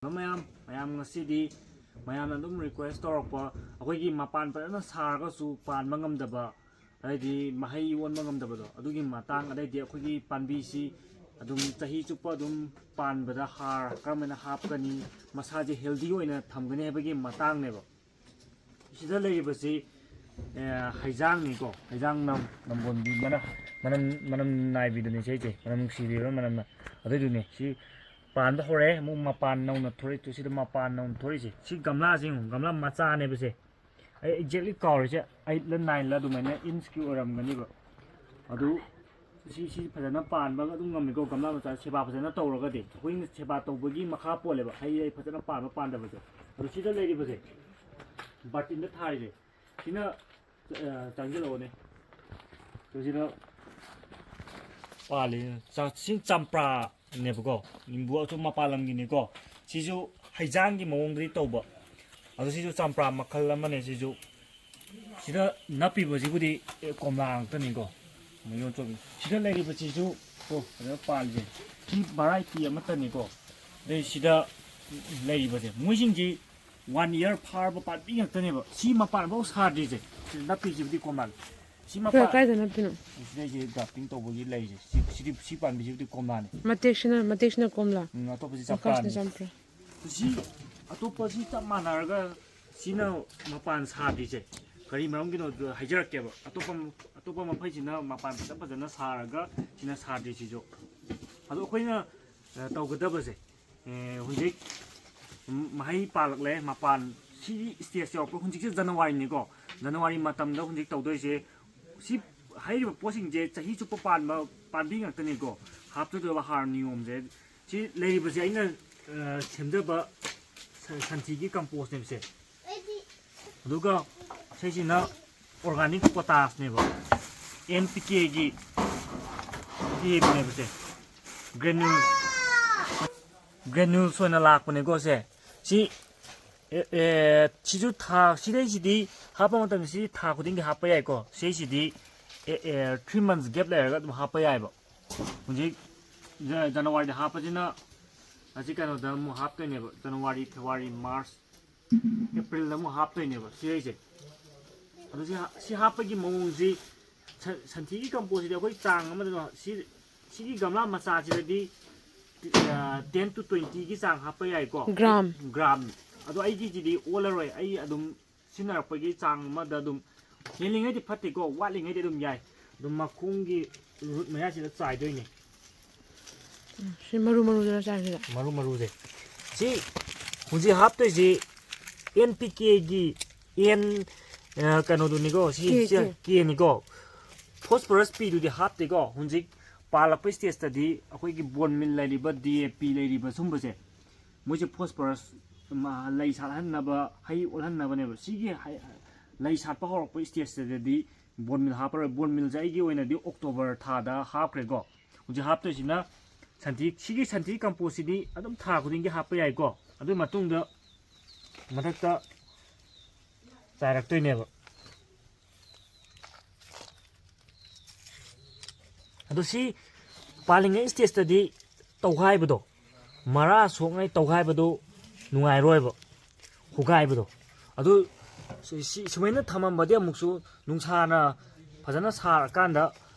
ꯃꯌꯥꯝ ꯉꯁꯤꯗꯤ ꯃꯌꯥꯝꯅ ꯑꯗꯨꯝ ꯔꯤꯀ꯭ꯋꯦꯁ ꯇꯧꯔꯛꯄ ꯑꯩꯈꯣꯏꯒꯤ ꯃꯄꯥꯟ ꯐꯖꯅ ꯁꯥꯔꯒꯁꯨ ꯄꯥꯟꯕ ꯉꯝꯗꯕ ꯑꯗꯩꯗꯤ ꯃꯍꯩ ꯑꯣꯟꯕ ꯉꯝꯗꯕꯗꯣ ꯑꯗꯨꯒꯤ ꯃꯇꯥꯡ ꯑꯗꯩꯗꯤ ꯑꯩꯈꯣꯏꯒꯤ ꯄꯥꯝꯕꯤꯁꯤ ꯑꯗꯨꯝ ꯆꯍꯤ ꯆꯨꯞꯄ ꯑꯗꯨꯝ ꯄꯥꯟꯕꯗ ꯍꯥꯔ ꯀꯔꯝꯍꯥꯏꯅ ꯍꯥꯞꯀꯅꯤ ꯃꯁꯥꯁꯦ ꯍꯦꯜꯗꯤ ꯑꯣꯏꯅ ꯊꯝꯒꯅꯤ ꯍꯥꯏꯕꯒꯤ ꯃꯇꯥꯡꯅꯦꯕ ꯁꯤꯗ ꯂꯩꯔꯤꯕꯁꯤ ꯍꯩꯖꯥꯡꯅꯤꯀꯣ ꯍꯩꯖꯥꯡ ꯅꯝꯕꯣꯟꯕꯤ ꯃꯅꯝ ꯅꯥꯏꯕꯤꯗꯨꯅꯤ ꯁꯤꯁꯦ ꯃꯅꯝ ꯅꯨꯡꯁꯤꯕꯤꯕ ꯃꯅꯝꯅ ꯑꯗꯨꯏꯗꯨꯅꯦ ꯁꯤ ꯄꯥꯟꯕ ꯍꯧꯔꯛꯑꯦ ꯑꯃꯨꯛ ꯃꯄꯥꯟ ꯅꯧꯅ ꯊꯣꯔꯛꯏ ꯁꯤꯗ ꯃꯄꯥꯟ ꯅꯧꯅ ꯊꯣꯔꯛꯏꯁꯦ ꯁꯤ ꯒꯝꯂꯥꯁꯤ ꯒꯝꯂꯥ ꯃꯆꯥꯅꯦꯕꯁꯦ ꯑꯩ ꯑꯦꯛꯖꯦꯛꯂꯤ ꯀꯥꯎꯔꯤꯁꯦ 8ꯂ 9ꯂ ꯑꯗꯨꯃꯥꯏꯅ ꯏꯟꯁꯀꯤ ꯑꯣꯏꯔꯝꯒꯅꯤꯕ ꯑꯗꯨ ꯁꯤ ꯐꯖꯅ ꯄꯥꯟꯕ ꯑꯗꯨꯝ ꯉꯝꯃꯤꯀꯣ ꯒꯝꯂꯥ ꯃꯆꯥ ꯁꯦꯕꯥ ꯐꯖꯅ ꯇꯧꯔꯒꯗꯤ ꯑꯩꯈꯣꯏꯅ ꯁꯦꯕा ꯇꯧꯕꯒꯤ ꯃꯈꯥ ꯄꯣꯜꯂꯦꯕ ꯍꯩ ꯐꯖꯅ ꯄꯥꯟꯕ ꯄꯥꯟꯗꯕꯁꯦ ꯑꯗꯨ ꯁꯤꯗ ꯂꯩꯔꯤꯕꯁꯦ ꯕꯥꯔꯇꯤꯟꯗ ꯊꯥꯔꯤꯁꯦ ꯁꯤꯅ ꯆꯪꯁꯤꯜꯂꯛꯑꯣꯅꯦ ꯁꯤꯗ ꯄꯥꯜꯂꯤ ꯁꯤ ꯆꯝꯄ꯭ꯔꯥꯅꯦꯕꯀꯣ ꯅꯤꯝꯕꯨ ꯑꯆꯨꯝ ꯃꯄꯥꯟ ꯂꯝꯒꯤꯅꯤꯀꯣ ꯁꯤꯁꯨ ꯍꯩꯖꯥꯡꯒꯤ ꯃꯑꯣꯡꯗꯗꯤ ꯇꯧꯕ ꯑꯗꯣ ꯁꯤꯁꯨ ꯆꯝꯄ꯭ꯔꯥ ꯃꯈꯜ ꯑꯃꯅꯦ ꯁꯤꯁꯨ ꯁꯤꯗ ꯅꯞꯄꯤꯕꯁꯤꯕꯨꯗꯤ ꯀꯣꯝꯂꯥ ꯉꯥꯛꯇꯅꯤꯀꯣ ꯃꯌꯣꯟ ꯆꯣꯝ ꯁꯤꯗ ꯂꯩꯔꯤꯕꯁꯤꯁꯨ ꯐꯖꯅ ꯄꯥꯜꯂꯤꯁꯦ ꯁꯤ ꯚꯔꯥꯏꯇꯤ ꯑꯃꯠꯇꯅꯤꯀꯣ ꯑꯗꯩ ꯁꯤꯗ ꯂꯩꯔꯤꯕꯁꯦ ꯃꯣꯏꯁꯤꯡꯁꯤ 1 year ꯐꯥꯔꯕ ꯄꯥꯝꯕꯤ ꯉꯥꯛꯇꯅꯦꯕ ꯁꯤ ꯃꯄꯥꯟꯐꯥꯎ ꯁꯥꯗ꯭ꯔꯤꯁꯦ ꯁꯤꯗ ꯅꯞꯄꯤꯁꯤꯕꯨꯗꯤ ꯀꯣꯝꯂꯥ ꯁꯤ ꯃꯄꯥꯟ ꯀꯥꯏꯗ ꯅꯞꯄꯤꯅꯣ ꯁꯤꯗꯩꯁꯦ ꯒ꯭ꯔꯥꯐꯇꯤꯡ ꯇꯧꯕꯒꯤ ꯂꯩꯁꯦ ꯁꯤ ꯄꯥꯝꯕꯤꯁꯤꯕꯨꯗꯤ ꯀꯣꯝꯂꯥꯅꯤ ꯃꯇꯦꯛꯁꯤꯅ ꯀꯣꯝꯂꯥ ꯑꯇꯣꯞꯄꯁꯤ ꯃꯈꯥꯁꯤꯅ ꯆꯝꯄ꯭ꯔꯥꯅꯤ ꯆꯝꯄ꯭ꯔꯥ ꯁꯤ ꯑꯇꯣꯞꯄꯁꯤ ꯆꯞ ꯃꯥꯟꯅꯔꯒ ꯁꯤꯅ ꯃꯄꯥꯟ ꯁꯥꯗ꯭ꯔꯤꯁꯦ ꯀꯔꯤ ꯃꯔꯝꯒꯤꯅꯣ ꯍꯥꯏꯖꯔꯛꯀꯦꯕ ꯑꯇꯣꯞꯄ ꯃꯐꯩꯁꯤꯅ ꯃꯄꯥꯟ ꯐꯖꯅ ꯁꯥꯔꯒ ꯁꯤꯅ ꯁꯥꯗ꯭ꯔꯤꯁꯤꯁꯨ ꯑꯗꯣ ꯑꯩꯈꯣꯏꯅ ꯇꯧꯒꯗꯕꯁꯦ ꯍꯧꯖꯤꯛ ꯃꯍꯩ ꯄꯥꯜꯂꯛꯂꯦ ꯃꯄꯥꯟ ꯁꯤꯒꯤ ꯁ꯭ꯇꯦꯖ ꯌꯧꯔꯛꯄ ꯍꯧꯖꯤꯛꯁꯦ ꯖꯅꯋꯥꯔꯤꯅꯤꯀꯣ ꯖꯅꯋꯥꯔꯤ ꯃꯇꯝꯗ ꯍꯧꯖꯤꯛ ꯇꯧꯗꯣꯏꯁꯦ ꯁꯤ ꯍꯥꯏꯔꯤꯕ ꯄꯣꯠꯁꯤꯡꯁꯦ ꯆꯍꯤ ꯆꯨꯞꯄ ꯄꯥꯟꯕ ꯄꯥꯝꯕꯤ ꯉꯥꯛꯇꯅꯤꯀꯣ ꯍꯥꯞꯇꯣꯏꯕ ꯍꯥꯔ ꯅꯤꯌꯣꯝꯁꯦ ꯁꯤ ꯂꯩꯔꯤꯕꯁꯦ ꯑꯩꯅ ꯁꯦꯝꯖꯕ ꯁꯟꯊꯤꯒꯤ ꯀꯝꯄꯣꯁꯅꯦꯕꯁꯦ ꯑꯗꯨꯒ ꯁꯤꯁꯤꯅ ꯑꯣꯔꯒꯥꯅꯤꯛ ꯄꯣꯇꯥꯁꯅꯦꯕ NPKꯒꯤ ꯄꯤꯕꯅꯦꯕꯁꯦ ꯒ꯭ꯔꯦꯅꯨꯜꯁ ꯑꯣꯏꯅ ꯂꯥꯛꯄꯅꯦꯀꯣ ꯁꯤꯁꯨ ꯁꯤꯗꯩꯁꯤꯗꯤ ꯍꯥꯞꯄ ꯃꯇꯝꯗ ꯁꯤ ꯊꯥ ꯈꯨꯗꯤꯡꯒꯤ ꯍꯥꯞꯄ ꯌꯥꯏꯀꯣ ꯁꯤꯁꯤꯗꯤ 3 months ꯒꯦꯞ ꯂꯩꯔꯒ ꯑꯗꯨꯝ ꯍꯥꯞꯄ ꯌꯥꯏꯕ ꯍꯧꯖꯤꯛ ꯖꯅꯋꯥꯔꯤꯗ ꯍꯥꯞꯄꯁꯤꯅ ꯑꯁꯤ ꯀꯩꯅꯣꯗ ꯑꯃꯨꯛ ꯍꯥꯞꯇꯣꯏꯅꯦꯕ ꯖꯅꯋꯥꯔꯤ ꯐꯦꯕꯋꯥꯔꯤ ꯃꯥꯔꯆ ꯑꯦꯄ꯭ꯔꯤꯜꯗ ꯑꯃꯨꯛ ꯍꯥꯞꯇꯣꯏꯅꯦꯕ ꯁꯤꯁꯦ ꯑꯗꯨ ꯁꯤ ꯍꯥꯞꯄꯒꯤ ꯃꯑꯣꯡꯁꯤ ꯁꯟꯊꯤꯒꯤ ꯀꯝꯄꯣꯁꯁꯤꯗꯤ ꯑꯩꯈꯣꯏ ꯆꯥꯡ ꯑꯃꯗ ꯁꯤꯒꯤ ꯒꯝꯂꯥ ꯃꯆꯥꯁꯤꯗꯗꯤ 10 to 20ꯒꯤ ꯆꯥꯡ ꯍꯥꯞꯄ ꯌꯥꯏꯀꯣ ꯒ꯭ꯔꯥꯝ ꯑꯗꯣ ꯑꯩꯒꯤꯁꯤꯗꯤ ꯑꯣꯜꯂꯔꯣꯏ ꯑꯩ ꯑꯗꯨꯝ ꯁꯤꯖꯤꯟꯅꯔꯛꯄꯒꯤ ꯆꯥꯡ ꯑꯃꯗ ꯑꯗꯨꯝ ꯍꯦꯜꯂꯤꯉꯩꯗꯤ ꯐꯠꯇꯦꯀꯣ ꯋꯥꯠꯂꯤꯉꯩꯗꯤ ꯑꯗꯨꯝ ꯌꯥꯏ ꯑꯗꯨꯝ ꯃꯈꯣꯡꯒꯤ ꯔꯨꯠ ꯃꯌꯥꯁꯤꯗ ꯆꯥꯏꯗꯣꯏꯅꯦ ꯁꯤ ꯃꯔꯨꯗꯨꯅ ꯆꯥꯏꯁꯤꯗ ꯃꯔꯨꯁꯦ ꯁꯤ ꯍꯧꯖꯤꯛ ꯍꯥꯞꯇꯣꯏꯁꯤ NPKꯒꯤ ꯀꯩꯅꯣꯗꯨꯅꯤꯀꯣ ꯁꯤ Kꯅꯤꯀꯣ ꯐꯣꯁꯐꯣꯔꯁ Pꯗꯨꯗꯤ ꯍꯥꯞꯇꯦꯀꯣ ꯍꯧꯖꯤꯛ ꯄꯥꯜꯂꯛꯄ ꯁ꯭ꯇꯦꯖꯇꯗꯤ ꯑꯩꯈꯣꯏꯒꯤ ꯕꯣꯟ ꯃꯤꯜ ꯂꯩꯔꯤꯕ DAP ꯂꯩꯔꯤꯕ ꯁꯨꯝꯕꯁꯦ ꯃꯣꯏꯁꯦ ꯐꯣꯁꯐꯣꯔꯁ ꯂꯩ ꯁꯥꯠꯍꯟꯅꯕ ꯍꯩ ꯑꯣꯜꯍꯟꯅꯕꯅꯦꯕ ꯁꯤꯒꯤ ꯂꯩ ꯁꯥꯠꯄ ꯍꯧꯔꯛꯄ ꯁ꯭ꯇꯦꯖꯇꯗꯤ ꯕꯣꯟ ꯃꯤꯜ ꯍꯥꯞꯄꯔꯣꯏ ꯕꯣꯟ ꯃꯤꯜꯁꯦ ꯑꯩꯒꯤ ꯑꯣꯏꯅꯗꯤ ꯑꯣꯛꯇꯣꯕꯔ ꯊꯥꯗ ꯍꯥꯞꯈ꯭ꯔꯦꯀꯣ ꯍꯧꯖꯤꯛ ꯍꯥꯞꯇꯣꯏꯁꯤꯅ ꯁꯤꯒꯤ ꯁꯟꯊꯤ ꯀꯝꯄꯣꯁꯁꯤꯗꯤ ꯑꯗꯨꯝ ꯊꯥ ꯈꯨꯗꯤꯡꯒꯤ ꯍꯥꯞꯄ ꯌꯥꯏꯀꯣ ꯑꯗꯨꯒꯤ ꯃꯇꯨꯡꯗ ꯃꯊꯛꯇ ꯆꯥꯏꯔꯛꯇꯣꯏꯅꯦꯕ ꯑꯗꯣ ꯁꯤ ꯄꯥꯜꯂꯤꯉꯩ ꯁ꯭ꯇꯦꯖꯇꯗꯤ ꯇꯧꯈꯥꯏꯕꯗꯣ ꯃꯔꯥ ꯁꯣꯛꯉꯩ ꯇꯧꯈꯥꯏꯕꯗꯣ ꯅꯨꯡꯉꯥꯏꯔꯣꯏꯕ ꯍꯨꯒꯥꯏꯕꯗꯣ ꯑꯗꯨ ꯁꯨꯃꯥꯏꯅ ꯊꯝꯃꯝꯕꯗꯤ ꯑꯃꯨꯛꯁꯨ ꯅꯨꯡꯁꯥꯅ ꯐꯖꯅ ꯁꯥꯔꯀꯥꯟꯗ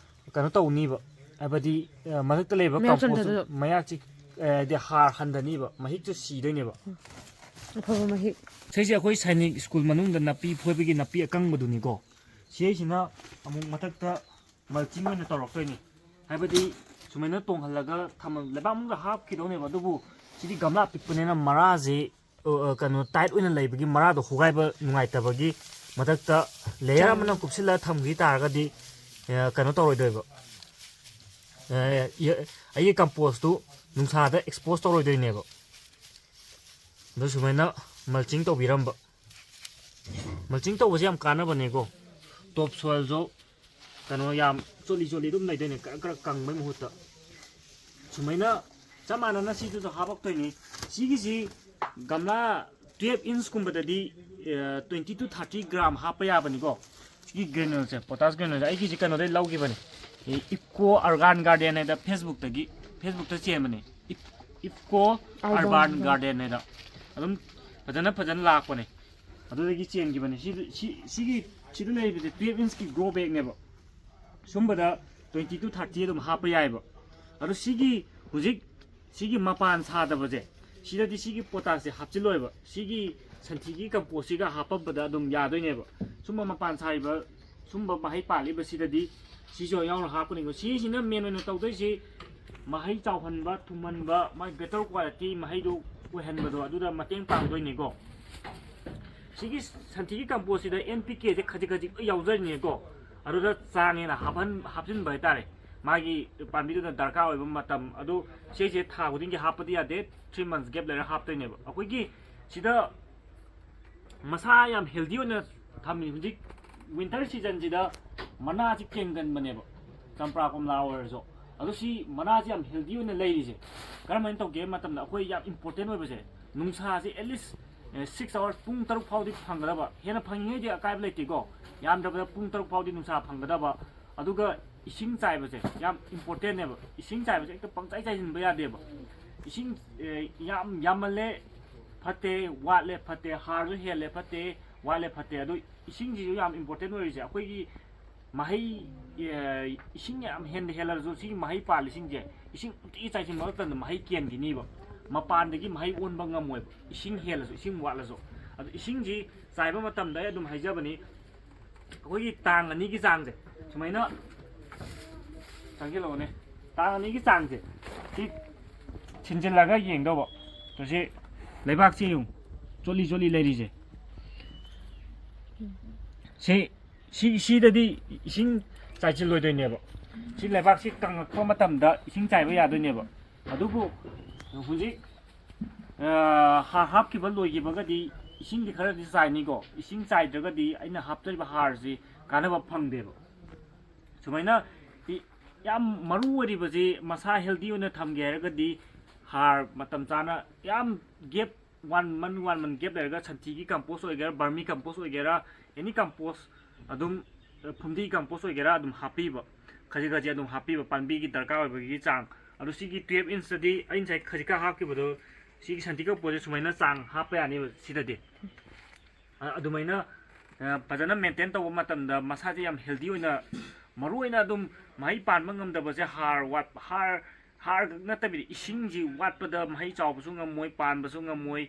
ꯀꯩꯅꯣ ꯇꯧꯅꯤꯕ ꯍꯥꯏꯕꯗꯤ ꯃꯊꯛꯇ ꯂꯩꯕ ꯀꯝꯄꯣꯁ ꯃꯌꯥꯛꯁꯤ ꯍꯥꯔ ꯍꯟꯊꯅꯤꯕ ꯃꯍꯤꯛꯁꯨ ꯁꯤꯗꯣꯏꯅꯦꯕ ꯑꯐꯕ ꯃꯍꯤꯛ ꯁꯤꯁꯦ ꯑꯩꯈꯣꯏ ꯁꯥꯏꯅꯤꯛ ꯁ꯭ꯀꯨꯜ ꯃꯅꯨꯡꯗ ꯅꯥꯄꯤ ꯐꯣꯏꯕꯒꯤ ꯅꯥꯄꯤ ꯑꯀꯪꯕꯗꯨꯅꯤꯀꯣ ꯁꯤꯁꯤꯅ ꯑꯃꯨꯛ ꯃꯊꯛꯇ ꯃꯜꯆꯤꯡ ꯑꯣꯏꯅ ꯇꯧꯔꯛꯇꯣꯏꯅꯤ ꯍꯥꯏꯕꯗꯤ ꯁꯨꯃꯥꯏꯅ ꯇꯣꯡꯍꯜꯂꯒ ꯂꯩꯕꯥꯛ ꯃꯅꯨꯡꯗ ꯍꯥꯞꯈꯤꯗꯧꯅꯦꯕ ꯑꯗꯨꯕꯨ ꯁꯤꯗꯤ ꯒꯝꯂꯥ ꯄꯤꯛꯄꯅꯤꯅ ꯃꯔꯥꯁꯤ ꯀꯩꯅꯣ ꯇꯥꯏꯠ ꯑꯣꯏꯅ ꯂꯩꯕꯒꯤ ꯃꯔꯥꯗꯣ ꯍꯨꯒꯥꯏꯕ ꯅꯨꯡꯉꯥꯏꯇꯕꯒꯤ ꯃꯊꯛꯇ ꯂꯦꯌꯔ ꯑꯃꯅ ꯀꯨꯞꯁꯤꯜꯂꯒ ꯊꯝꯈꯤ ꯇꯥꯔꯒꯗꯤ ꯀꯩꯅꯣ ꯇꯧꯔꯣꯏꯗꯣꯏꯕ ꯑꯩꯒꯤ ꯀꯝꯄꯣꯁꯇꯨ ꯅꯨꯡꯁꯥꯗ ꯑꯦꯛꯁꯄꯣꯖ ꯇꯧꯔꯣꯏꯗꯣꯏꯅꯦꯕ ꯑꯗꯨ ꯁꯨꯃꯥꯏꯅ ꯃꯜꯆꯤꯡ ꯇꯧꯕꯤꯔꯝꯕ ꯃꯜꯆꯤꯡ ꯇꯧꯕꯁꯦ ꯌꯥꯝ ꯀꯥꯟꯅꯕꯅꯦꯀꯣ ꯇꯣꯞ ꯁꯣꯏꯜꯁꯨ ꯀꯩꯅꯣ ꯌꯥꯝ ꯆꯣꯠꯂꯤ ꯑꯗꯨꯝ ꯂꯩꯗꯣꯏꯅꯦ ꯈꯔ ꯀꯪꯕꯩ ꯃꯍꯨꯠꯇ ꯁꯨꯃꯥꯏꯅ ꯆꯞ ꯃꯥꯟꯅꯅ ꯁꯤꯗꯨꯁꯨ ꯍꯥꯞꯄꯛꯇꯣꯏꯅꯤ ꯁꯤꯒꯤꯁꯤ ꯒꯝꯂꯥ 12 inchꯀꯨꯝꯕꯗꯗꯤ 20 to 30 ꯒ꯭ꯔꯥꯝ ꯍꯥꯞꯄ ꯌꯥꯕꯅꯤꯀꯣ ꯁꯤꯒꯤ ꯒ꯭ꯔꯦꯅꯨꯜꯁꯦ ꯄꯣꯇꯥꯁ ꯒ꯭ꯔꯦꯅꯨꯜꯁꯦ ꯑꯩꯒꯤꯁꯤ ꯀꯩꯅꯣꯗꯩ ꯂꯧꯈꯤꯕꯅꯤ ꯏꯀꯣ ꯑꯔꯒꯥꯟ ꯒꯥꯔꯗꯦꯟ ꯍꯥꯏꯗ ꯐꯦꯁꯕꯨꯛꯇ ꯆꯦꯟꯕꯅꯦ ꯏꯐꯀꯣ ꯑꯔꯕꯥꯟ Urban ꯒꯥꯔꯗꯦꯟ ꯍꯥꯏꯅ ꯑꯗꯨꯝ ꯐꯖꯅ ꯂꯥꯛꯄꯅꯦ ꯑꯗꯨꯗꯒꯤ ꯆꯦꯟꯈꯤꯕꯅꯦ ꯁꯤꯒꯤ ꯁꯤꯗ ꯂꯩꯔꯤꯕꯁꯦ 12 inch ꯒ꯭ꯔꯣ ꯕꯦꯒꯅꯦꯕ ꯁꯨꯝꯕꯗ 20 to 30 ꯑꯗꯨꯝ ꯍꯥꯞꯄ ꯌꯥꯏꯕ ꯑꯗꯣ ꯍꯧꯖꯤꯛ ꯁꯤꯒꯤ ꯃꯄꯥꯟ ꯁꯥꯗꯕꯁꯦ ꯁꯤꯗꯗꯤ ꯁꯤꯒꯤ ꯄꯣꯇꯥꯁꯁꯦ ꯍꯥꯞꯆꯤꯜꯂꯣꯏꯕ ꯁꯤꯒꯤ ꯁꯟꯊꯤꯒꯤ ꯀꯝꯄꯣꯁꯁꯤꯒ ꯍꯥꯞꯄꯝꯕꯗ ꯑꯗꯨꯝ ꯌꯥꯗꯣꯏꯅꯦꯕ ꯁꯨꯝꯕ ꯃꯄꯥꯟ ꯁꯥꯔꯤꯕ ꯁꯨꯝꯕ ꯃꯍꯩ ꯄꯥꯜꯂꯤꯕꯁꯤꯗꯗꯤ ꯁꯤꯁꯨ ꯌꯥꯎꯅ ꯍꯥꯞꯀꯅꯤꯀꯣ ꯁꯤꯁꯤꯅ ꯃꯦꯟ ꯑꯣꯏꯅ ꯇꯧꯗꯣꯏꯁꯤ ꯃꯍꯩ ꯆꯥꯎꯍꯟꯕ ꯊꯨꯝꯍꯟꯕ ꯃꯥꯒꯤ ꯕꯦꯇꯔ ꯀ꯭ꯋꯥꯂꯤꯇꯤ ꯃꯍꯩꯗꯨ ꯑꯣꯏꯍꯟꯕꯗꯣ ꯑꯗꯨꯗ ꯃꯇꯦꯡ ꯄꯥꯡꯗꯣꯏꯅꯤꯀꯣ ꯁꯤꯒꯤ ꯁꯟꯊꯤꯒꯤ ꯀꯝꯄꯣꯁꯁꯤꯗ NPKꯁꯦ ꯈꯖꯤꯛ ꯂꯣꯏ ꯌꯥꯎꯖꯔꯤꯅꯤꯀꯣ ꯑꯗꯨꯗ ꯆꯥꯡ ꯍꯦꯟꯅ ꯍꯥꯞꯆꯤꯟꯕ ꯍꯥꯏꯇꯥꯔꯦ ꯃꯥꯒꯤ ꯄꯥꯝꯕꯤꯗꯨꯅ ꯗꯔꯀꯥꯔ ꯑꯣꯏꯕ ꯃꯇꯝ ꯑꯗꯨ ꯁꯤꯁꯦ ꯊꯥ ꯈꯨꯗꯤꯡꯒꯤ ꯍꯥꯞꯄꯗꯤ ꯌꯥꯗꯦ 3 months ꯒꯦꯞ ꯂꯩꯔ ꯍꯥꯞꯇꯣꯏꯅꯦꯕ ꯑꯩꯈꯣꯏꯒꯤ ꯁꯤꯗ ꯃꯁꯥ ꯌꯥꯝ ꯍꯦꯜꯗꯤ ꯑꯣꯏꯅ ꯊꯝꯃꯤ ꯍꯧꯖꯤꯛ ꯋꯤꯟꯇꯔ ꯁꯤꯖꯟꯁꯤꯗ ꯃꯅꯥꯁꯤ ꯀꯦꯟꯒꯟꯕꯅꯦꯕ ꯆꯝꯄ꯭ꯔꯥ ꯀꯣꯝꯂꯥ ꯑꯣꯏꯔꯁꯨ ꯑꯗꯣ ꯁꯤ ꯃꯅꯥꯁꯤ ꯌꯥꯝ ꯍꯦꯜꯗꯤ ꯑꯣꯏꯅ ꯂꯩꯔꯤꯁꯦ ꯀꯔꯝꯍꯥꯏꯅ ꯇꯧꯒꯦ ꯃꯇꯝꯗ ꯑꯩꯈꯣꯏ ꯌꯥꯝ ꯏꯝꯄꯣꯔꯇꯦꯟ ꯑꯣꯏꯕꯁꯦ ꯅꯨꯡꯁꯥꯁꯤ ꯑꯦꯠꯂꯤꯁ 6 hours ꯄꯨꯡ 3 ꯐꯥꯎꯗꯤ ꯐꯪꯒꯗꯕ ꯍꯦꯟꯅ ꯐꯪꯉꯤꯉꯩꯗꯤ ꯑꯀꯥꯏꯕ ꯂꯩꯇꯦꯀꯣ ꯌꯥꯝꯗ꯭ꯔꯕꯗ ꯄꯨꯡ 3 ꯐꯥꯎꯗꯤ ꯅꯨꯡꯁꯥ ꯐꯪꯒꯗꯕ ꯑꯗꯨꯒ ꯏꯁꯤꯡ ꯆꯥꯏꯕꯁꯦ ꯌꯥꯝ ꯏꯝꯄꯣꯔꯇꯦꯟꯅꯦꯕ ꯏꯁꯤꯡ ꯆꯥꯏꯕꯁꯦ ꯍꯦꯛꯇ ꯄꯪꯆꯥꯏ ꯆꯥꯏꯁꯤꯟꯕ ꯌꯥꯗꯦꯕ ꯏꯁꯤꯡ ꯌꯥꯝꯃꯜꯂꯦ ꯐꯠꯇꯦ ꯋꯥꯠꯂꯦ ꯐꯠꯇꯦ ꯍꯥꯔꯁꯨ ꯍꯦꯜꯂꯦ ꯐꯠꯇꯦ ꯋꯥꯠꯂꯦ ꯐꯠꯇꯦ ꯑꯗꯨ ꯏꯁꯤꯡꯁꯤꯁꯨ ꯌꯥꯝ ꯏꯝꯄꯣꯔꯇꯦꯟ ꯑꯣꯏꯔꯤꯁꯦ ꯑꯩꯈꯣꯏꯒꯤ ꯃꯍꯩ ꯏꯁꯤꯡ ꯌꯥꯝ ꯍꯦꯜꯂꯁꯨ ꯁꯤꯒꯤ ꯃꯍꯩ ꯄꯥꯜꯂꯤꯁꯤꯡꯁꯦ ꯏꯁꯤꯡ ꯅꯨꯡꯇꯤꯒꯤ ꯆꯥꯏꯁꯤꯟꯕ ꯃꯇꯝꯗ ꯃꯍꯩ ꯀꯦꯟꯈꯤꯅꯤꯕ ꯃꯄꯥꯟꯗꯒꯤ ꯃꯍꯩ ꯑꯣꯟꯕ ꯉꯝꯃꯣꯏꯕ ꯏꯁꯤꯡ ꯍꯦꯜꯂꯁꯨ ꯏꯁꯤꯡ ꯋꯥꯠꯂꯁꯨ ꯑꯗꯨ ꯏꯁꯤꯡꯁꯤ ꯆꯥꯏꯕ ꯃꯇꯝꯗ ꯑꯩ ꯑꯗꯨꯝ ꯍꯥꯏꯖꯕꯅꯤ ꯑꯩꯈꯣꯏꯒꯤ ꯇꯥꯡ 2ꯒꯤ ꯆꯥꯡꯁꯦ ꯁꯨꯃꯥꯏꯅ ꯆꯪꯁꯤꯜꯂꯛꯑꯣꯅꯦ ꯇꯥꯡ 2ꯒꯤ ꯆꯥꯡꯁꯦ ꯁꯤ ꯊꯤꯟꯖꯤꯜꯂꯒ ꯌꯦꯡꯗꯧꯕ ꯁꯤ ꯂꯩꯕꯥꯛꯁꯤ ꯌꯦꯡꯉꯨ ꯆꯣꯠꯂꯤ ꯂꯩꯔꯤꯁꯦ ꯁꯤꯗꯗꯤ ꯏꯁꯤꯡ ꯆꯥꯏꯁꯤꯜꯂꯣꯏꯗꯣꯏꯅꯦꯕ ꯁꯤ ꯂꯩꯕꯥꯛꯁꯤ ꯀꯪꯉꯛꯄ ꯃꯇꯝꯗ ꯏꯁꯤꯡ ꯆꯥꯏꯕ ꯌꯥꯗꯣꯏꯅꯦꯕ ꯑꯗꯨꯕꯨ ꯍꯧꯖꯤꯛ ꯍꯥꯔ ꯍꯥꯞꯈꯤꯕ ꯂꯣꯏꯈꯤꯕꯒꯗꯤ ꯏꯁꯤꯡꯗꯤ ꯈꯔꯗꯤ ꯆꯥꯏꯅꯤꯀꯣ ꯏꯁꯤꯡ ꯆꯥꯏꯗ꯭ꯔꯒꯗꯤ ꯑꯩꯅ ꯍꯥꯞꯇꯣꯔꯤꯕ ꯍꯥꯔꯁꯤ ꯀꯥꯟꯅꯕ ꯐꯪꯗꯦꯕ ꯁꯨꯃꯥꯏꯅ ꯌꯥꯝ ꯃꯔꯨ ꯑꯣꯏꯔꯤꯕꯁꯤ ꯃꯁా ꯍꯦꯜꯗꯤ ꯑꯣꯏꯅ ꯊꯝꯒे ꯍꯥꯏꯔꯒꯗꯤ ꯍꯥꯔ ꯃꯇꯝ ꯆꯥꯅ ꯌꯥꯝ ꯒꯦꯞ 1 month ꯒꯦꯞ ꯂꯩꯔꯒ ꯁꯟꯊꯤꯒꯤ ꯀꯝꯄꯣꯁ ꯑꯣꯏꯒꯦꯔꯥ ꯕꯔꯃꯤ ꯀꯝꯄꯣꯁ ꯑꯣꯏꯒꯦꯔꯥ ꯑꯦꯅꯤ ꯀꯝꯄꯣꯁ ꯑꯗꯨꯝ ꯐꯨꯝꯗꯤ ꯀꯝꯄꯣꯁ ꯑꯣꯏꯒꯦꯔꯥ ꯑꯗꯨꯝ ꯍꯥꯞꯄꯤꯕ ꯈꯖꯤꯛ ꯑꯗꯨꯝ ꯍꯥꯞꯄꯤꯕ ꯄꯥꯝꯕꯤꯒꯤ ꯗꯔꯀꯥꯔ ꯑꯣꯏꯕꯒꯤ ꯆꯥꯡ ꯑꯗꯣ ꯁꯤꯒꯤ 12 inchꯇꯗꯤ ꯑꯩ ꯉꯁꯥꯏ ꯈꯖꯤꯛꯀ ꯍꯥꯞꯈꯤꯕꯗꯣ ꯁꯤꯒꯤ ꯁꯟꯊꯤ ꯀꯝꯄꯣꯁꯁꯦ ꯁꯨꯃꯥꯏꯅ ꯆꯥꯡ ꯍꯥꯞꯄ ꯌꯥꯅꯤꯕ ꯁꯤꯗꯗꯤ ꯑꯗꯨꯃꯥꯏꯅ ꯐꯖꯅ ꯃꯦꯟꯇꯦꯟ ꯇꯧꯕ ꯃꯇꯝꯗ ꯃꯁꯥꯁꯦ ꯌꯥꯝ ꯍꯦꯜꯗꯤ ꯑꯣꯏꯅ ꯃꯔꯨ ꯑꯣꯏꯅ ꯑꯗꯨꯝ ꯃꯍꯩ ꯄꯥꯟꯕ ꯉꯝꯗꯕꯁꯦ ꯍꯥꯔ ꯈꯛ ꯅꯠꯇꯕꯤꯗ ꯏꯁꯤꯡꯁꯤ ꯋꯥꯠꯄꯗ ꯃꯍꯩ ꯆꯥꯎꯕꯁꯨ ꯉꯝꯃꯣꯏ ꯄꯥꯟꯕꯁꯨ ꯉꯝꯃꯣꯏ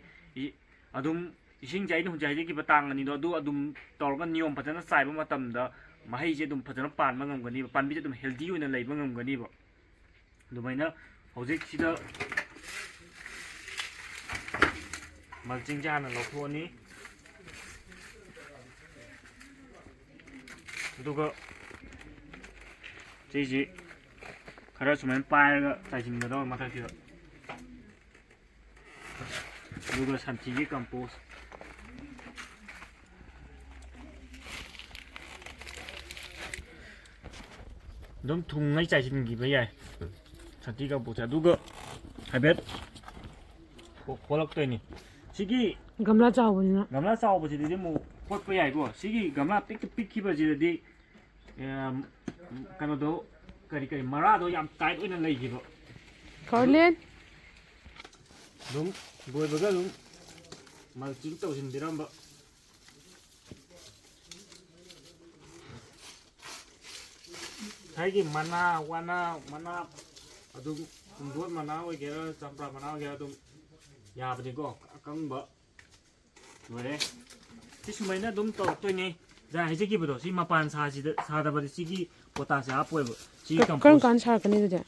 ꯑꯗꯨꯝ ꯏꯁꯤꯡꯁꯦ ꯑꯩꯅ ꯍꯧꯖꯤꯛ ꯍꯥꯏꯖꯈꯤꯕ ꯇꯥꯡ 2ꯗꯣ ꯑꯗꯨ ꯑꯗꯨꯝ ꯇꯧꯔꯒ ꯅꯤꯌꯣꯝ ꯐꯖꯅ ꯆꯥꯏꯕ ꯃꯇꯝꯗ ꯃꯍꯩꯁꯦ ꯑꯗꯨم ꯐꯖꯅ ꯄꯥꯟꯕ ꯉꯝꯒꯅꯤꯕ ꯄꯥꯝꯕꯤꯁꯦ ꯑꯗꯨꯝ ꯍꯦꯜꯗꯤ ꯑꯣꯏꯅ ꯂꯩꯕ ꯉꯝꯒꯅꯤꯕ ꯑꯗꯨꯃꯥꯏꯅ ꯍꯧꯖꯤꯛ ꯁꯤꯗ ꯃꯜꯆꯤꯡꯁꯦ ꯍꯥꯟꯅ ꯂꯧꯊꯣꯛꯑꯅꯤ ꯑꯗꯨꯒ ꯁꯤꯁꯤ ꯈꯔ ꯁꯨꯃꯥꯏꯅ ꯄꯥꯏꯔꯒ ꯆꯥꯏꯁꯤꯟꯒꯗꯧꯕ ꯃꯊꯛꯁꯤꯗ ꯑꯗꯨꯒ ꯁꯟꯊꯤꯒꯤ ꯀꯝꯄꯣꯁ ꯑꯗꯨꯝ ꯊꯨꯡꯉꯩ ꯆꯥꯏꯁꯤꯟꯈꯤꯕ ꯌꯥꯏ ꯁꯟꯊꯤ ꯀꯝꯄꯣꯁꯁꯦ ꯑꯗꯨꯒ ꯍꯥꯏꯐꯦꯠ ꯈꯣꯠꯂꯛꯇꯣꯏꯅꯤ ꯁꯤꯒꯤ ꯒꯝꯂꯥ ꯆꯥꯎꯕꯅꯤꯅ ꯒꯝꯂꯥ ꯆꯥꯎꯕꯁꯤꯗꯗꯤ ꯑꯃꯨꯛ ꯈꯣꯠꯄ ꯌꯥꯏꯀꯣ ꯁꯤꯒꯤ ꯒꯝꯂꯥ ꯄꯤꯛꯈꯤꯕꯁꯤꯗꯗꯤ ꯀꯩꯅꯣꯗꯣ ꯀꯔꯤ ꯃꯔꯥꯗꯣ ꯌꯥꯝ ꯇꯥꯏꯠ ꯑꯣꯏꯅ ꯂꯩꯈꯤꯕ ꯀꯥꯔꯂꯦꯟ ꯑꯗꯨꯝ ꯂꯣꯏꯕꯒ ꯑꯗꯨꯝ ꯃꯜꯆꯤꯡ ꯇꯧꯁꯤꯟꯕꯤꯔꯝꯕ ꯉꯁꯥꯏꯒꯤ ꯃꯅꯥ ꯑꯗꯨꯝ ꯄꯨꯡꯗꯣꯟ ꯃꯅꯥ ꯑꯣꯏꯒꯦꯔꯥ ꯆꯝꯄ꯭ꯔꯥ ꯃꯅꯥ ꯑꯣꯏꯒꯦꯔꯥ ꯑꯗꯨꯝ ꯌꯥꯕꯅꯤꯀꯣ ꯑꯀꯪꯕ ꯂꯣꯏꯔꯦ ꯁꯤ ꯁꯨꯃꯥꯏꯅ ꯑꯗꯨꯝ ꯇꯧꯔꯛꯇꯣꯏꯅꯤ ꯉꯁꯥꯏ ꯍꯥꯏꯖꯈꯤꯕꯗꯣ ꯁꯤ ꯃꯄꯥꯟ ꯁꯥꯗꯕꯗꯤ ꯁꯤꯒꯤ ꯄꯣꯇꯥꯁꯁꯦ ꯍꯥꯞꯄꯣꯏꯕ ꯁꯤ ꯀꯔꯝ ꯀꯥꯟꯗ ꯁꯥꯔꯛꯀꯅꯤ ꯑꯗꯨꯗꯤ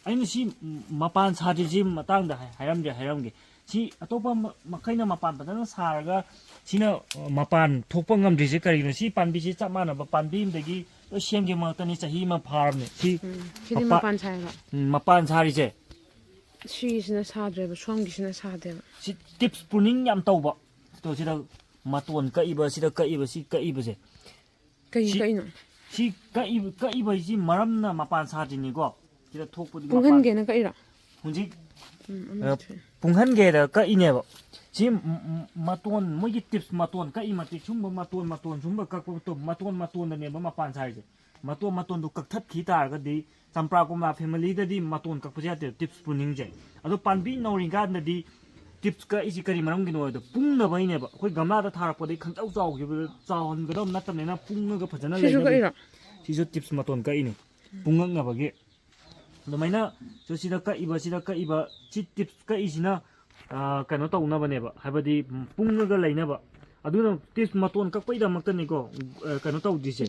ꯑꯩꯅ ꯁꯤ ꯃꯄꯥꯟ ꯁꯥꯗ꯭ꯔꯤꯁꯤ ꯃꯇꯥꯡꯗ ꯍꯥꯏꯔꯝꯒꯦ ꯁꯤ ꯑꯇꯣꯞꯄ ꯃꯈꯩꯅ ꯃꯄꯥꯟ ꯐꯖꯅ ꯁꯥꯔꯒ ꯁꯤꯅ ꯃꯄꯥꯟ ꯊꯣꯛꯄ ꯉꯝꯗ꯭ꯔꯤꯁꯦ ꯀꯔꯤꯒꯤꯅꯣ ꯁꯤ ꯄꯥꯝꯕꯤꯁꯤ ꯆꯞ ꯃꯥꯟꯅꯕ ꯄꯥꯝꯕꯤ ꯑꯃꯗꯒꯤ ꯂꯣꯏ ꯁꯦꯝꯈꯤꯕ ꯉꯥꯛꯇꯅꯤ ꯆꯍꯤ ꯑꯃ ꯐꯥꯔꯕꯅꯤ ꯁꯤꯗꯤ ꯃꯄꯥꯟ ꯁꯥꯏꯕ ꯃꯄꯥꯟ ꯁꯥꯔꯤꯁꯦ ꯁꯤꯒꯤꯁꯤꯅ ꯁꯥꯗ꯭ꯔꯦꯕ ꯁꯣꯝꯒꯤꯁꯤꯅ ꯁꯥꯗꯦꯕ ꯁꯤ ꯇꯤꯞꯁ ꯄ꯭ꯔꯨꯅꯤꯡ ꯌꯥꯝ ꯇꯧꯕ ꯁꯤꯗ ꯃꯇꯣꯟ ꯀꯛꯏꯕ ꯁꯤꯗ ꯁꯤ ꯀꯛꯏꯕꯁꯦ ꯀꯩꯅꯣ ꯁꯤ ꯀꯛꯏꯕꯁꯤ ꯃꯔꯝꯅ ꯃꯄꯥꯟ ꯁꯥꯗ꯭ꯔꯤꯅꯤꯀꯣ ꯁꯤꯗ ꯊꯣꯛꯄꯗꯤ ꯄꯨꯡꯍꯟꯒꯦꯅ ꯀꯛꯏꯔꯣ ꯍꯧꯖꯤꯛ ꯄꯨꯡꯍꯟꯒꯦꯗ ꯀꯛꯏꯅꯦꯕ ꯁꯤ ꯃꯇꯣꯟ ꯃꯣꯏꯒꯤ ꯇꯤꯞꯁ ꯃꯇꯣꯟ ꯀꯛꯏ ꯃꯇꯤꯛ ꯁꯨꯝꯕ ꯃꯇꯣꯟ ꯁꯨꯝꯕ ꯀꯛꯄ ꯃꯇꯣꯟꯗꯅꯦꯕ ꯃꯄꯥꯟ ꯁꯥꯔꯤꯁꯦ ꯃꯇꯣꯟꯗꯨ ꯀꯛꯊꯠꯈꯤ ꯇꯥꯔꯒꯗꯤ ꯆꯝꯄ꯭ꯔꯥ ꯀꯣꯝꯂꯥ ꯐꯦꯃꯤꯂꯤꯗꯗꯤ ꯃꯇꯣꯟ ꯀꯛꯄꯁꯦ ꯌꯥꯗꯦ ꯇꯤꯞꯁ ꯄ꯭ꯔꯨꯅꯤꯡꯁꯦ ꯑꯗꯣ ꯄꯥꯝꯕꯤ ꯅꯧꯔꯤꯀꯥꯟꯗꯗꯤ ꯇꯤꯞꯁ ꯀꯛꯏꯁꯤ ꯀꯔꯤ ꯃꯔꯝꯒꯤꯅꯣ ꯍꯥꯏꯗꯣ ꯄꯨꯡꯅꯕꯩꯅꯦꯕ ꯑꯩꯈꯣꯏ ꯒꯝꯂꯥꯗ ꯊꯥꯔꯛꯄꯗꯒꯤ ꯈꯪꯆꯥꯎ ꯆꯥꯎꯈꯤꯕꯗ ꯆꯥꯎꯍꯟꯒꯗꯕ ꯅꯠꯇꯕꯅꯤꯅ ꯄꯨꯡꯉꯒ ꯐꯖꯅ ꯁꯤꯁꯨ ꯂꯩꯅꯕ ꯀꯛꯏꯔꯣ? ꯁꯤꯁꯨ ꯇꯤꯞꯁ ꯃꯇꯣꯟ ꯀꯛꯏꯅꯤ ꯄꯨꯡꯉꯛꯅꯕꯒꯤ ꯑꯗꯨꯃꯥꯏꯅ ꯁꯤꯗ ꯀꯛꯏꯕ ꯁꯤ ꯇꯤꯞꯁ ꯀꯛꯏꯁꯤꯅ ꯀꯩꯅꯣ ꯇꯧꯅꯕꯅꯦꯕ ꯍꯥꯏꯕꯗꯤ ꯄꯨꯡꯉꯒ ꯂꯩꯅꯕ ꯑꯗꯨꯅ ꯇꯤꯞꯁ ꯃꯇꯣꯟ ꯀꯛꯄꯩꯗꯃꯛꯇꯅꯤꯀꯣ ꯀꯩꯅꯣ ꯇꯧꯗ꯭ꯔꯤꯁꯦ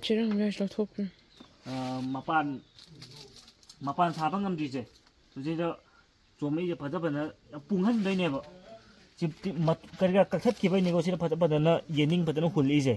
ꯃꯄꯥꯟ ꯁꯥꯕ ꯉꯝꯗ꯭ꯔꯤꯁꯦ ꯁꯤꯗ ꯆꯣꯝꯃꯛꯏꯁꯦ ꯐꯖꯅ ꯄꯨꯡꯍꯟꯗꯣꯏꯅꯦꯕ ꯀꯔꯤꯒ ꯀꯛꯊꯠꯈꯤꯕꯩꯅꯤꯀꯣ ꯁꯤꯗ ꯐꯖꯅ ꯌꯦꯅꯤꯡ ꯐꯖꯅ ꯍꯨꯜꯂꯛꯏꯁꯦ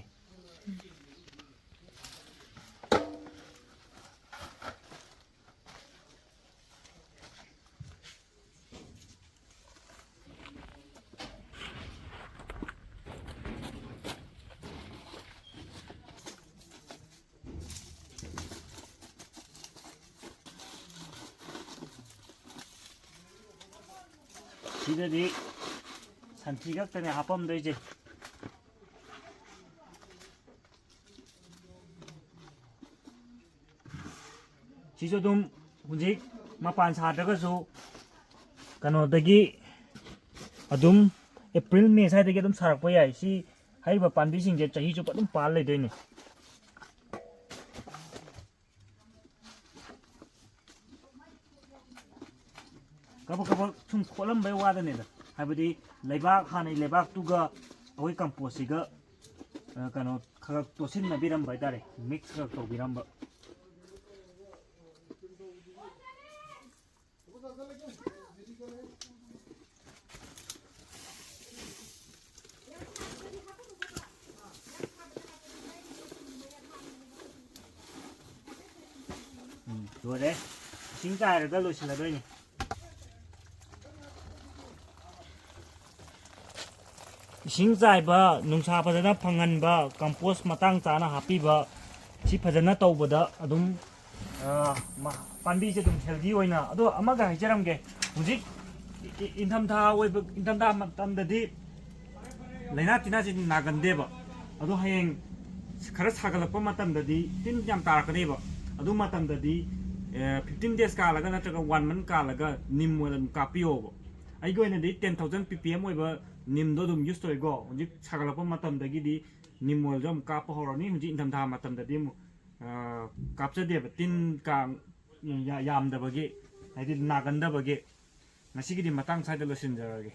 ꯁꯤꯗꯗꯤ ꯁꯟꯊꯤ ꯈꯛꯇꯅꯦ ꯍꯥꯞꯄꯝꯗꯣꯏꯁꯦ ꯁꯤꯁꯨ ꯑꯗꯨꯝ ꯍꯧꯖꯤꯛ ꯃꯄꯥꯟ ꯁꯥꯗ꯭ꯔꯒꯁꯨ ꯀꯩꯅꯣꯗꯒꯤ ꯑꯗꯨꯝ ꯑꯦꯄ꯭ꯔꯤꯜ ꯃꯦ ꯁ꯭ꯋꯥꯏꯗꯒꯤ ꯑꯗꯨꯝ ꯁꯥꯔꯛꯄ ꯌꯥꯏ ꯁꯤ ꯍꯥꯏꯔꯤꯕ ꯄꯥꯝꯕꯤꯁꯤꯡꯁꯦ ꯆꯍꯤ ꯆꯨꯞꯄ ꯑꯗꯨꯝ ꯄꯥꯜ ꯂꯩꯗꯣꯏꯅꯤ ꯀꯕꯛ ꯁꯨꯝ ꯈꯣꯠꯂꯝꯕꯩ ꯋꯥꯗꯅꯤꯗ ꯍꯥꯏꯕꯗꯤ ꯂꯩꯕꯥꯛ ꯍꯥꯟꯅꯩ ꯂꯩꯕꯥꯛꯇꯨꯒ ꯑꯩꯈꯣꯏ ꯀꯝꯄꯣꯁꯁꯤꯒ ꯀꯩꯅꯣ ꯈꯔ ꯇꯣꯠꯁꯤꯟꯅꯕꯤꯔꯝꯕ ꯍꯥꯏꯇꯥꯔꯦ ꯃꯤꯛꯁ ꯈꯔ ꯇꯧꯕꯤꯔꯝꯕ ꯂꯣꯏꯔꯦ ꯏꯁꯤꯡ ꯆꯥꯏꯔꯒ ꯂꯣꯏꯁꯤꯜꯂꯗꯣꯏꯅꯤ ꯏꯁꯤꯡ ꯆꯥꯏꯕ ꯅꯨꯡꯁꯥ ꯐꯖꯅ ꯐꯪꯍꯟꯕ ꯀꯝꯄꯣꯁ ꯃꯇꯥꯡ ꯆꯥꯅ ꯍꯥꯞꯄꯤꯕ ꯁꯤ ꯐꯖꯅ ꯇꯧꯕꯗ ꯑꯗꯨꯝ ꯄꯥꯝꯕꯤꯁꯦ ꯑꯗꯨꯝ ꯍꯦꯜꯗꯤ ꯑꯣꯏꯅ ꯑꯗꯣ ꯑꯃꯒ ꯍꯥꯏꯖꯔꯝꯒꯦ ꯍꯧꯖꯤꯛ ꯏꯪꯊꯝꯊꯥ ꯃꯇꯝꯗꯗꯤ ꯂꯥꯏꯅꯥ ꯇꯤꯟꯅꯥꯁꯤ ꯅꯥꯒꯟꯗꯦꯕ ꯑꯗꯣ ꯍꯌꯦꯡ ꯈꯔ ꯁꯥꯒꯠꯂꯛꯄ ꯃꯇꯝꯗꯗꯤ ꯇꯤꯟ ꯌꯥꯝ ꯇꯥꯔꯛꯀꯅꯦꯕ ꯑꯗꯨ ꯃꯇꯝꯗꯗꯤ 15 days ꯀꯥꯜꯂꯒ ꯅꯠꯇ꯭ꯔꯒ 1 month ꯀꯥꯜꯂꯒ ꯅꯤꯝ ꯑꯣꯏꯅ ꯑꯗꯨꯝ ꯀꯥꯞꯄꯤꯌꯣꯕ ꯑꯩꯒꯤ ꯑꯣꯏꯅꯗꯤ 10,000 ppm ꯑꯣꯏꯕ ꯅꯤꯝꯗꯣ ꯑꯗꯨꯝ ꯌꯨꯁ ꯇꯧꯏꯀꯣ ꯍꯧꯖꯤꯛ ꯁꯥꯒꯠꯂꯛꯄ ꯃꯇꯝꯗꯒꯤꯗꯤ ꯅꯤꯝ ꯑꯣꯏꯜꯁꯨ ꯑꯃꯨꯛ ꯀꯥꯞꯄ ꯍꯧꯔꯅꯤ ꯍꯧꯖꯤꯛ ꯏꯪꯊꯝꯊꯥ ꯃꯇꯝꯗꯗꯤ ꯑꯃꯨꯛ ꯀꯥꯞꯆꯗꯦꯕ ꯇꯤꯟ ꯀꯥꯡ ꯌꯥꯝꯗꯕꯒꯤ ꯍꯥꯏꯗꯤ ꯅꯥꯒꯟꯗꯕꯒꯤ ꯉꯁꯤꯒꯤꯗꯤ ꯃꯇꯥꯡ ꯁ꯭ꯋꯥꯏꯗ ꯂꯣꯏꯁꯤꯟꯖꯔꯒꯦ